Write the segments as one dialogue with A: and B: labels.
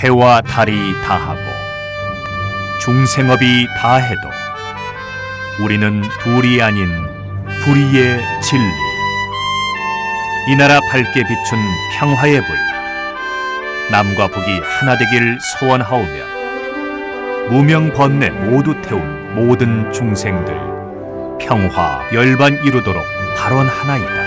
A: 해와 달이 다하고 중생업이 다해도 우리는 둘이 아닌 불의의 진리, 이 나라 밝게 비춘 평화의 불, 남과 북이 하나 되길 소원하오며 무명 번뇌 모두 태운 모든 중생들 평화 열반 이루도록 발언하나이다.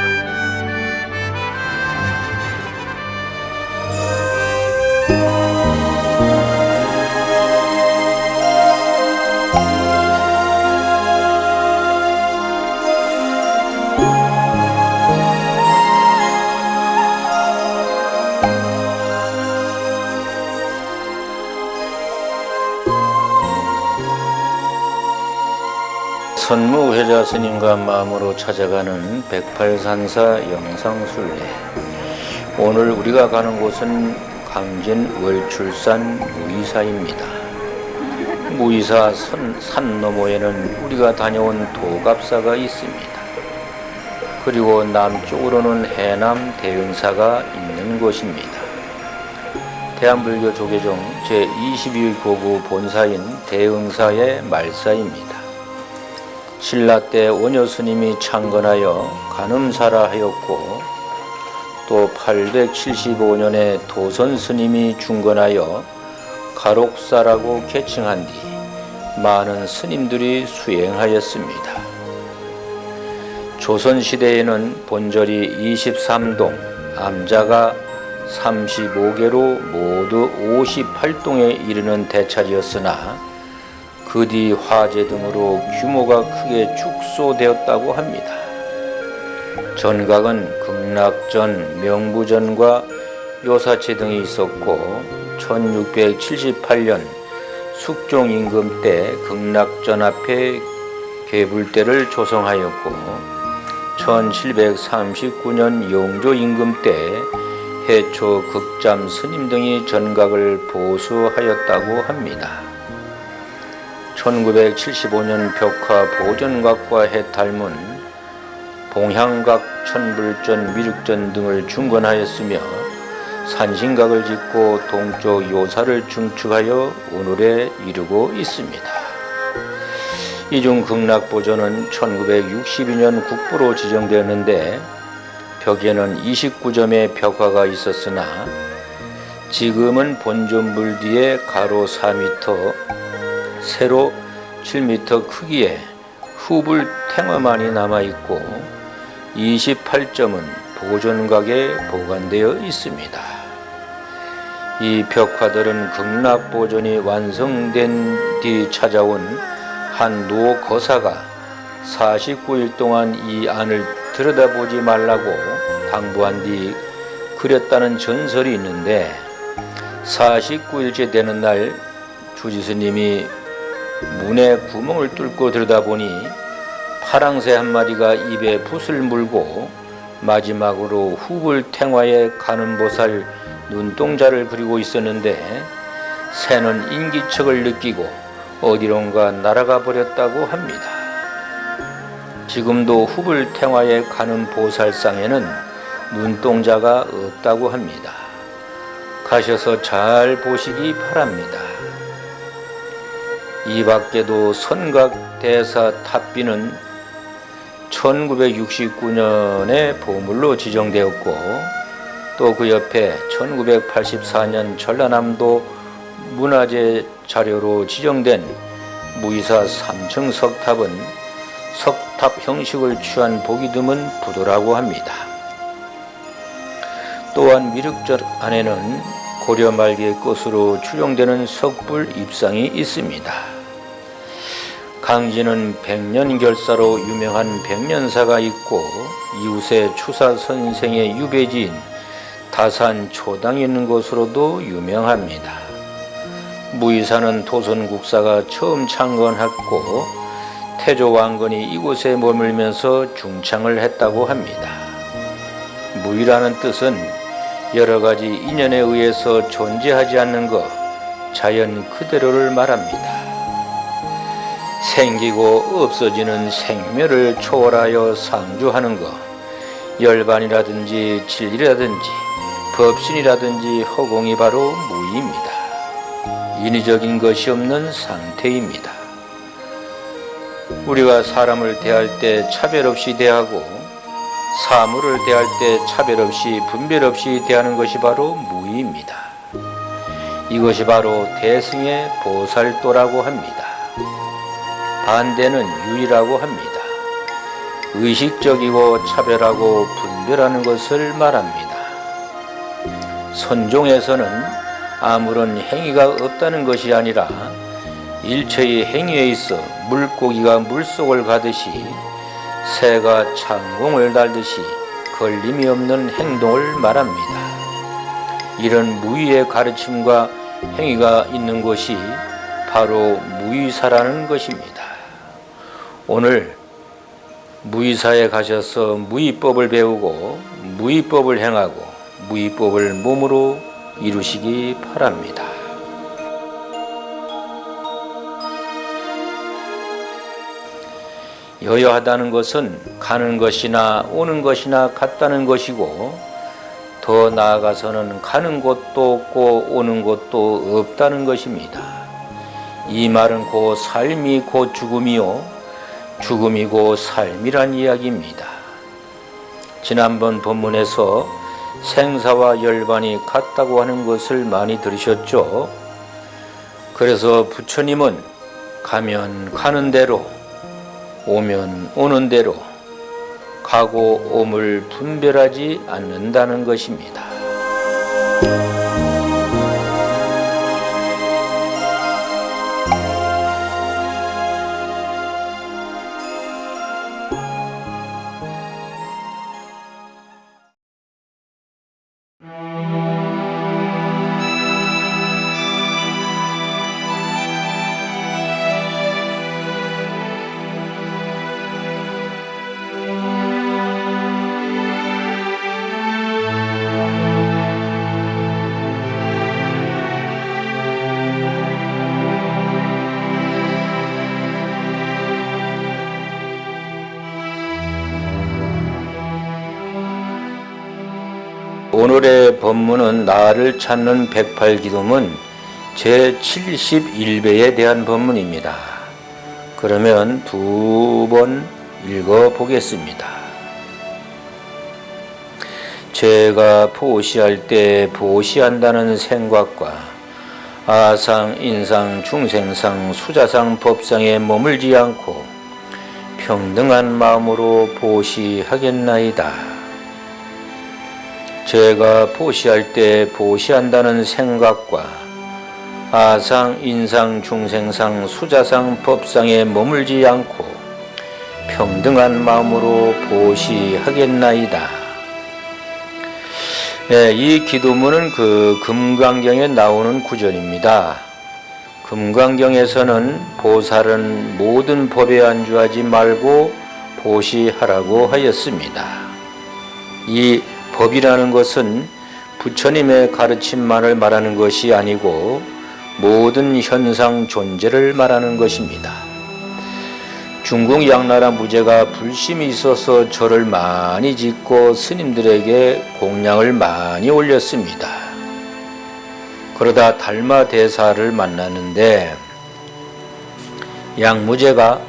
B: 선무회자 스님과 마음으로 찾아가는 108산사 영상순례. 오늘 우리가 가는 곳은 강진 월출산 무의사입니다. 무의사 산 너머에는 우리가 다녀온 도갑사가 있습니다. 그리고 남쪽으로는 해남 대흥사가 있는 곳입니다. 대한불교 조계종 제22의 고구 본사인 대흥사의 말사입니다. 신라 때 원효 스님이 창건하여 간음사라 하였고, 또 875년에 도선 스님이 중건하여 가록사라고 개칭한 뒤 많은 스님들이 수행하였습니다. 조선시대에는 본절이 23동, 암자가 35개로 모두 58동에 이르는 대찰이었으나 그 뒤 화재 등으로 규모가 크게 축소되었다고 합니다. 전각은 극락전, 명부전과 요사체 등이 있었고 1678년 숙종 임금 때 극락전 앞에 개불대를 조성하였고 1739년 영조 임금 때 해초 극잠 스님 등이 전각을 보수하였다고 합니다. 1975년 벽화 보전각과 해탈문, 봉향각, 천불전, 미륵전 등을 중건하였으며 산신각을 짓고 동쪽 요사를 중축하여 오늘에 이르고 있습니다. 이 중 극락보전은 1962년 국보로 지정되었는데 벽에는 29점의 벽화가 있었으나 지금은 본전불 뒤에 가로 4m, 세로 7m 크기의 후불 탱화만이 남아있고 28점은 보존각에 보관되어 있습니다. 이 벽화들은 극락보존이 완성된 뒤 찾아온 한 노 거사가 49일 동안 이 안을 들여다보지 말라고 당부한 뒤 그렸다는 전설이 있는데, 49일째 되는 날 주지스님이 문에 구멍을 뚫고 들여다보니 파랑새 한 마리가 입에 붓을 물고 마지막으로 후불 탱화에 가는보살 눈동자를 그리고 있었는데, 새는 인기척을 느끼고 어디론가 날아가 버렸다고 합니다. 지금도 후불 탱화에 가는 보살상에는 눈동자가 없다고 합니다. 가셔서 잘 보시기 바랍니다. 이 밖에도 선각 대사 탑비는 1969년에 보물로 지정되었고, 또 그 옆에 1984년 전라남도 문화재 자료로 지정된 무의사 3층 석탑은 석탑 형식을 취한 보기 드문 부도라고 합니다. 또한 미륵전 안에는 고려 말기의 것으로 추정되는 석불 입상이 있습니다. 강진은 백년결사로 유명한 백년사가 있고, 이웃에 추사 선생의 유배지인 다산 초당이 있는 것으로도 유명합니다. 무의사는 도선국사가 처음 창건했고 태조 왕건이 이곳에 머물면서 중창을 했다고 합니다. 무의라는 뜻은 여러 가지 인연에 의해서 존재하지 않는 것, 자연 그대로를 말합니다. 생기고 없어지는 생멸을 초월하여 상주하는 것, 열반이라든지 진리라든지 법신이라든지 허공이 바로 무의입니다. 인위적인 것이 없는 상태입니다. 우리가 사람을 대할 때 차별 없이 대하고 사물을 대할 때 차별 없이 분별 없이 대하는 것이 바로 무의입니다. 이것이 바로 대승의 보살도라고 합니다. 반대는 유의라고 합니다. 의식적이고 차별하고 분별하는 것을 말합니다. 선종에서는 아무런 행위가 없다는 것이 아니라 일체의 행위에 있어 물고기가 물속을 가듯이 새가 창공을 달듯이 걸림이 없는 행동을 말합니다. 이런 무의의 가르침과 행위가 있는 것이 바로 무의사라는 것입니다. 오늘 무의사에 가셔서 무의법을 배우고 무의법을 행하고 무의법을 몸으로 이루시기 바랍니다. 여여하다는 것은 가는 것이나 오는 것이나 같다는 것이고 더 나아가서는 가는 곳도 없고 오는 곳도 없다는 것입니다. 이 말은 곧 삶이 곧 죽음이요 죽음이 곧 삶이란 이야기입니다. 지난번 본문에서 생사와 열반이 같다고 하는 것을 많이 들으셨죠? 그래서 부처님은 가면 가는 대로 오면 오는 대로 가고 옴을 분별하지 않는다는 것입니다. 오늘의 법문은 나를 찾는 108기도문 제71배에 대한 법문입니다. 그러면 두 번 읽어보겠습니다. 제가 보시할 때 보시한다는 생각과 아상, 인상, 중생상, 수자상, 법상에 머물지 않고 평등한 마음으로 보시하겠나이다. 제가 보시할 때 보시한다는 생각과 아상, 인상, 중생상, 수자상, 법상에 머물지 않고 평등한 마음으로 보시하겠나이다. 이 기도문은 금강경에 나오는 구절입니다. 금강경에서는 보살은 모든 법에 안주하지 말고 보시하라고 하였습니다. 이 법이라는 것은 부처님의 가르침만을 말하는 것이 아니고 모든 현상 존재를 말하는 것입니다. 중국 양나라 무제가 불심이 있어서 절을 많이 짓고 스님들에게 공양을 많이 올렸습니다. 그러다 달마대사를 만났는데 양무제가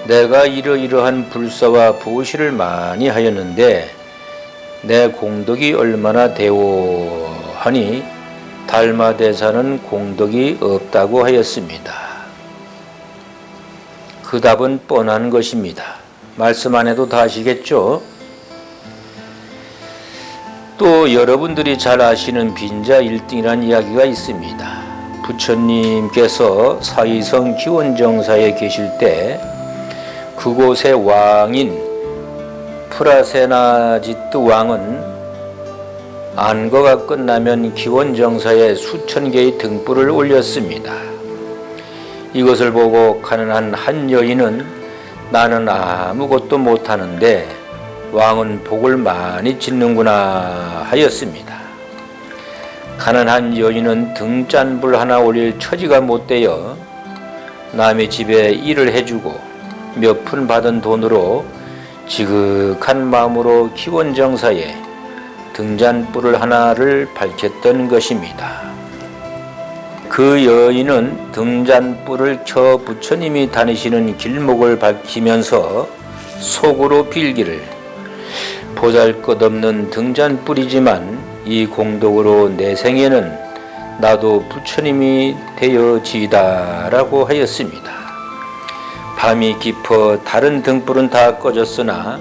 B: 내가 이러이러한 불사와 보시를 많이 하였는데 내 공덕이 얼마나 되오 하니 달마대사는 공덕이 없다고 하였습니다. 그 답은 뻔한 것입니다. 말씀 안 해도 다 아시겠죠? 또 여러분들이 잘 아시는 빈자 1등이라는 이야기가 있습니다. 부처님께서 사위성 기원정사에 계실 때 그곳의 왕인 프라세나지트 왕은 안거가 끝나면 기원정사에 수천 개의 등불을 올렸습니다. 이것을 보고 가난한 한 여인은 나는 아무것도 못하는데 왕은 복을 많이 짓는구나 하였습니다. 가난한 여인은 등잔불 하나 올릴 처지가 못되어 남의 집에 일을 해주고 몇 푼 받은 돈으로 지극한 마음으로 기원정사에 등잔불을 하나를 밝혔던 것입니다. 그 그 여인은 등잔불을 켜 부처님이 다니시는 길목을 밝히면서 속으로 빌기를, 보잘것없는 등잔불이지만 이 공덕으로 내 생에는 나도 부처님이 되어지이다라고 하였습니다. 밤이 깊어 다른 등불은 다 꺼졌으나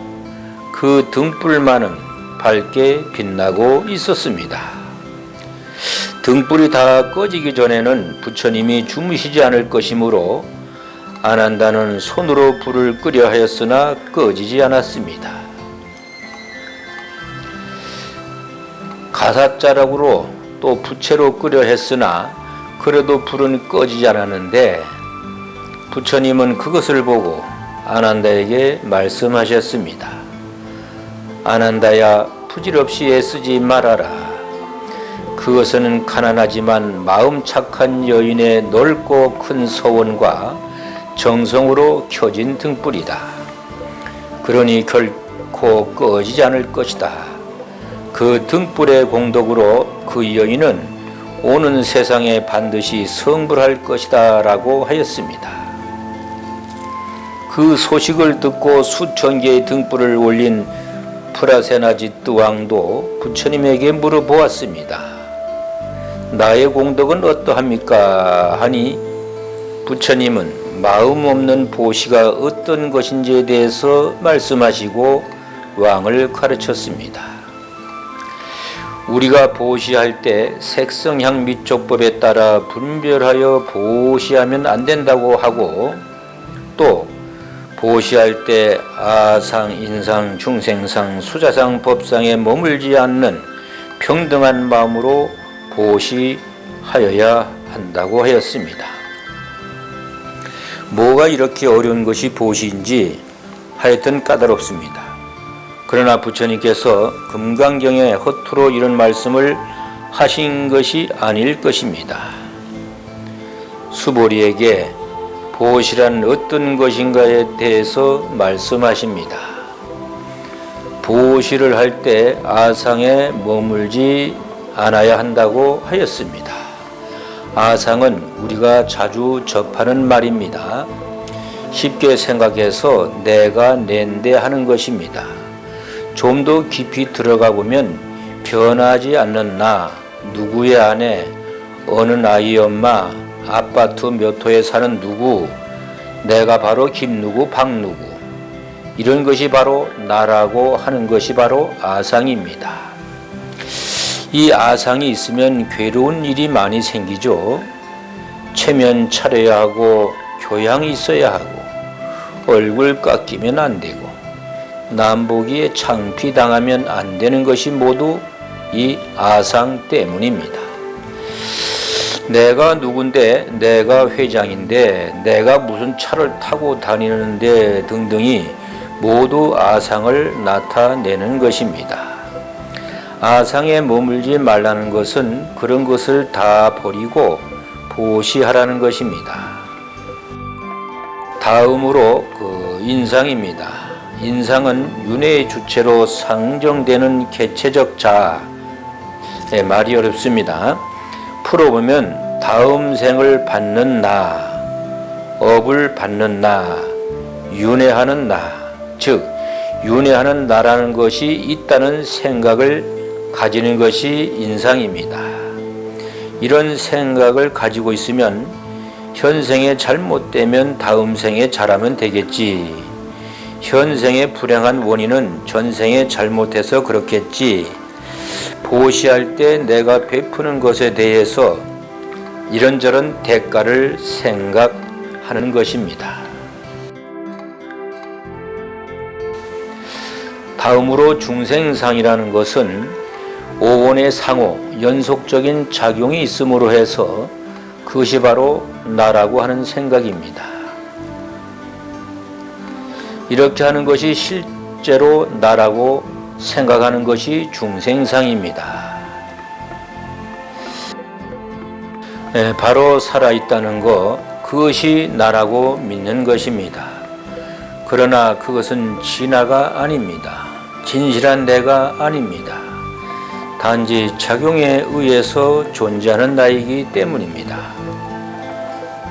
B: 그 등불만은 밝게 빛나고 있었습니다. 등불이 다 꺼지기 전에는 부처님이 주무시지 않을 것이므로 안한다는 손으로 불을 끄려 하였으나 꺼지지 않았습니다. 가사자락으로 또 부채로 끄려 했으나 그래도 불은 꺼지지 않았는데 부처님은 그것을 보고 아난다에게 말씀하셨습니다. 아난다야, 부질없이 애쓰지 말아라. 그것은 가난하지만 마음 착한 여인의 넓고 큰 서원과 정성으로 켜진 등불이다. 그러니 결코 꺼지지 않을 것이다. 그 등불의 공덕으로 그 여인은 오는 세상에 반드시 성불할 것이다 라고 하였습니다. 그 소식을 듣고 수천 개의 등불을 올린 프라세나지뚜 왕도 부처님에게 물어보았습니다. 나의 공덕은 어떠합니까? 하니 부처님은 마음 없는 보시가 어떤 것인지에 대해서 말씀하시고 왕을 가르쳤습니다. 우리가 보시할 때 색성향 미촉법에 따라 분별하여 보시하면 안 된다고 하고, 또 보시할 때 아상, 인상, 중생상, 수자상, 법상에 머물지 않는 평등한 마음으로 보시하여야 한다고 하였습니다. 뭐가 이렇게 어려운 것이 보시인지 하여튼 까다롭습니다. 그러나 부처님께서 금강경에 허투루 이런 말씀을 하신 것이 아닐 것입니다. 수보리에게 보시란 어떤 것인가에 대해서 말씀하십니다. 보시를 할 때 아상에 머물지 않아야 한다고 하였습니다. 아상은 우리가 자주 접하는 말입니다. 쉽게 생각해서 내가 낸데 하는 것입니다. 좀 더 깊이 들어가 보면 변하지 않는 나, 누구의 아내, 어느 나이 엄마, 아파트 몇 호에 사는 누구, 내가 바로 김누구, 박누구, 이런 것이 바로 나라고 하는 것이 바로 아상입니다. 이 아상이 있으면 괴로운 일이 많이 생기죠. 체면 차려야 하고, 교양이 있어야 하고, 얼굴 깎이면 안 되고, 남보기에 창피당하면 안 되는 것이 모두 이 아상 때문입니다. 내가 누군데, 내가 회장인데, 내가 무슨 차를 타고 다니는데 등등이 모두 아상을 나타내는 것입니다. 아상에 머물지 말라는 것은 그런 것을 다 버리고 보시하라는 것입니다. 다음으로 인상입니다. 인상은 윤회의 주체로 상정되는 개체적 자. 말이 어렵습니다. 풀어보면 다음 생을 받는 나, 업을 받는 나, 윤회하는 나, 즉 윤회하는 나라는 것이 있다는 생각을 가지는 것이 인상입니다. 이런 생각을 가지고 있으면 현생에 잘못되면 다음 생에 잘하면 되겠지. 현생의 불행한 원인은 전생에 잘못해서 그렇겠지. 보시할 때 내가 베푸는 것에 대해서 이런저런 대가를 생각하는 것입니다. 다음으로 중생상이라는 것은 오원의 상호, 연속적인 작용이 있음으로 해서 그것이 바로 나라고 하는 생각입니다. 이렇게 하는 것이 실제로 나라고 생각하는 것이 중생상입니다. 바로 살아있다는 것, 그것이 나라고 믿는 것입니다. 그러나 그것은 진화가 아닙니다. 진실한 내가 아닙니다. 단지 작용에 의해서 존재하는 나이기 때문입니다.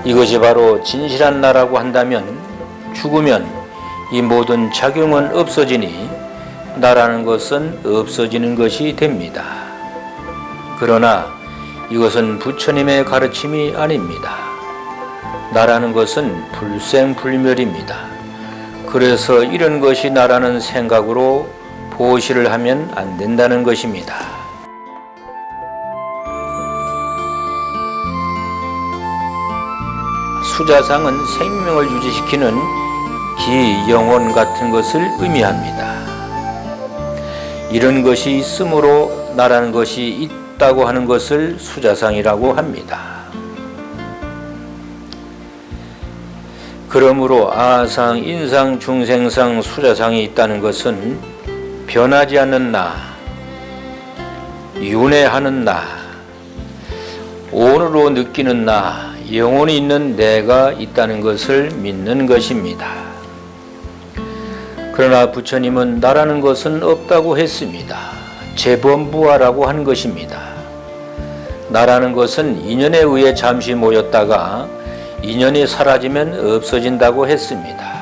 B: 이것이 바로 진실한 나라고 한다면 죽으면 이 모든 작용은 없어지니 나라는 것은 없어지는 것이 됩니다. 그러나 이것은 부처님의 가르침이 아닙니다. 나라는 것은 불생불멸입니다. 그래서 이런 것이 나라는 생각으로 보시를 하면 안 된다는 것입니다. 수자상은 생명을 유지시키는 기, 영혼 같은 것을 의미합니다. 이런 것이 있으므로 나라는 것이 있다고 하는 것을 수자상이라고 합니다. 그러므로 아상, 인상, 중생상, 수자상이 있다는 것은 변하지 않는 나, 윤회하는 나, 온으로 느끼는 나, 영혼이 있는 내가 있다는 것을 믿는 것입니다. 그러나 부처님은 나라는 것은 없다고 했습니다. 재범부화라고 한 것입니다. 나라는 것은 인연에 의해 잠시 모였다가 인연이 사라지면 없어진다고 했습니다.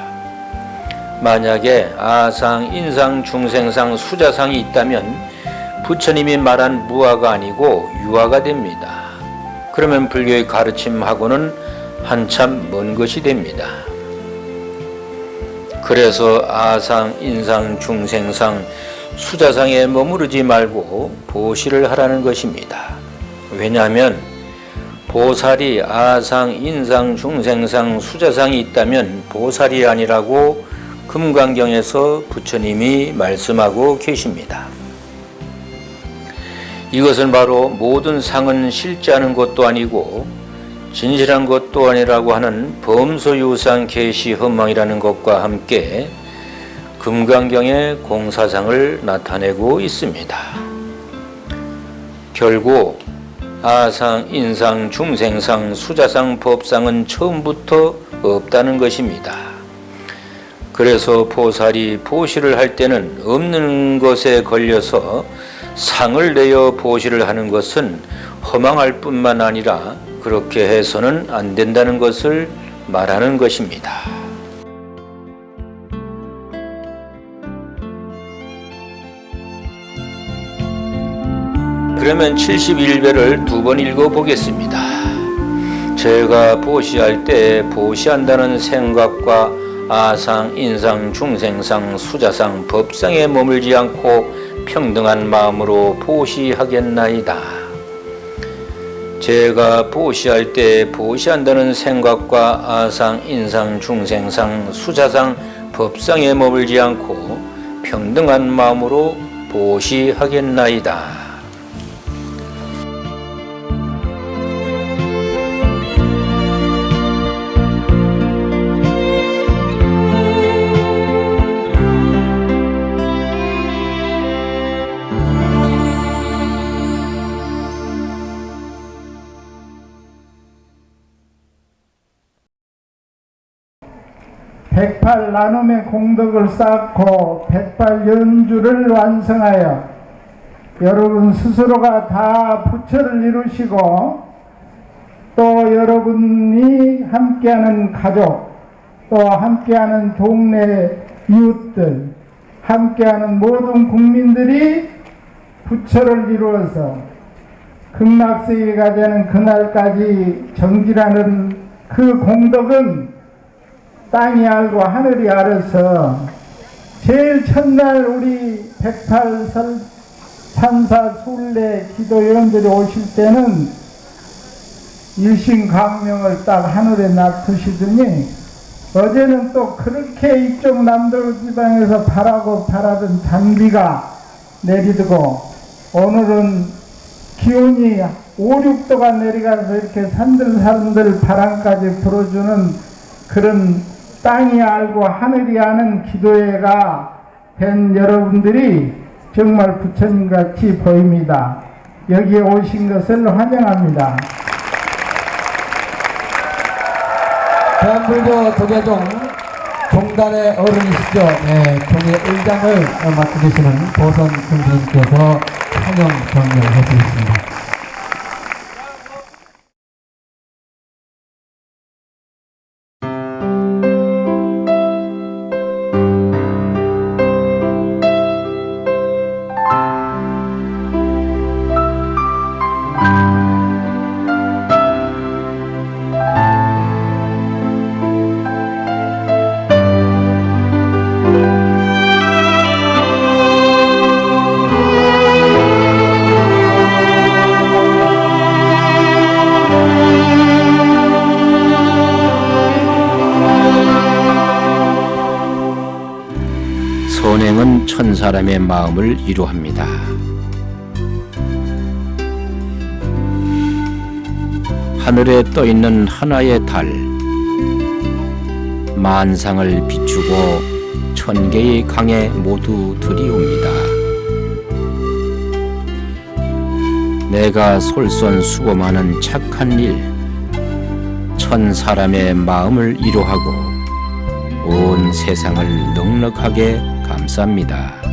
B: 만약에 아상, 인상, 중생상, 수자상이 있다면 부처님이 말한 무아가 아니고 유아가 됩니다. 그러면 불교의 가르침하고는 한참 먼 것이 됩니다. 그래서 아상, 인상, 중생상, 수자상에 머무르지 말고 보시를 하라는 것입니다. 왜냐하면 보살이 아상, 인상, 중생상, 수자상이 있다면 보살이 아니라고 금강경에서 부처님이 말씀하고 계십니다. 이것은 바로 모든 상은 실제하는 것도 아니고 진실한 것도 아니라고 하는 범소유상 계시 허망이라는 것과 함께 금강경의 공사상을 나타내고 있습니다. 결국 아상, 인상, 중생상, 수자상, 법상은 처음부터 없다는 것입니다. 그래서 보살이 보시를 할 때는 없는 것에 걸려서 상을 내어 보시를 하는 것은 허망할 뿐만 아니라 그렇게 해서는 안 된다는 것을 말하는 것입니다. 그러면 71배를 두 번 읽어보겠습니다. 제가 보시할 때 보시한다는 생각과 아상, 인상, 중생상, 수자상, 법상에 머물지 않고 평등한 마음으로 보시하겠나이다. 제가 보시할 때 보시한다는 생각과 아상, 인상, 중생상, 수자상, 법상에 머물지 않고 평등한 마음으로 보시하겠나이다.
C: 백팔 나눔의 공덕을 쌓고 백팔 연주를 완성하여 여러분 스스로가 다 부처를 이루시고 또 여러분이 함께하는 가족 또 함께하는 동네 이웃들 함께하는 모든 국민들이 부처를 이루어서 극락세계가 되는 그날까지 정진하는 그 공덕은 땅이 알고 하늘이 알아서 제일 첫날 우리 108산사 순례 기도위원들이 오실 때는 일신광명을 딱 하늘에 놔두시더니 어제는 또 그렇게 이쪽 남도로 지방에서 바라던 단비가 내리고 오늘은 기온이 5, 6도가 내려가서 이렇게 산들산들 바람까지 불어주는 그런 땅이 알고 하늘이 아는 기도회가 된 여러분들이 정말 부처님같이 보입니다. 여기에 오신 것을 환영합니다.
D: 대한불교 도계종 종단의 어른이시죠. 네, 종의 의장을 맡고 계시는 보선 선생님께서 환영 경례를 해주셨습니다.
B: 선행은 천사람의 마음을 이루합니다. 하늘에 떠 있는 하나의 달, 만상을 비추고 천개의 강에 모두 들이옵니다. 내가 솔선 수고 많은 착한 일, 천사람의 마음을 이루하고 온 세상을 넉넉하게 감쌉니다.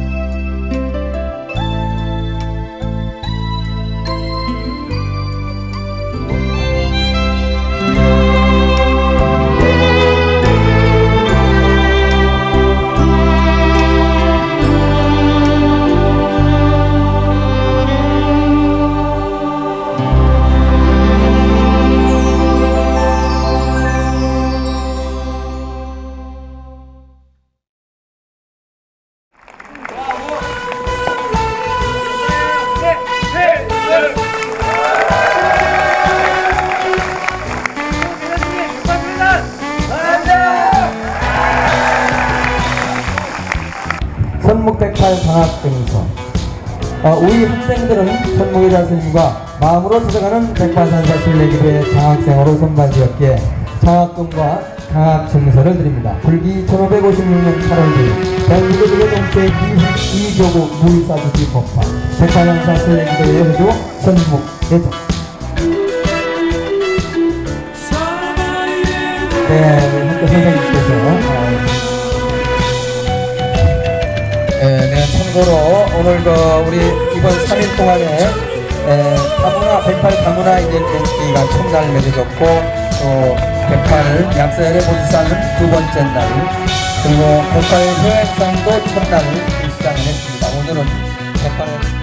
D: 선묵백팔 장학증서. 우리 학생들은 선묵의자 스님과 마음으로 찾아가는 백발산사 신례기도의 장학생으로 선발되었기에 장학금과 장학증서를 드립니다. 불기 1556년 8월 2일 대한민국의 동체 이교구 무의사주지 법화 백발산사 신례기도의 회주 선묵예정. 네, 우리 학교 선생님께서 참고로 오늘 우리 이번 3일 동안에 다문화 108 다문화 이벤트가 첫날 맺어졌고 또 108 약사열의 보지사는 두 번째 날 그리고 108 효행상도 첫날 시작을 했습니다. 오늘은 108의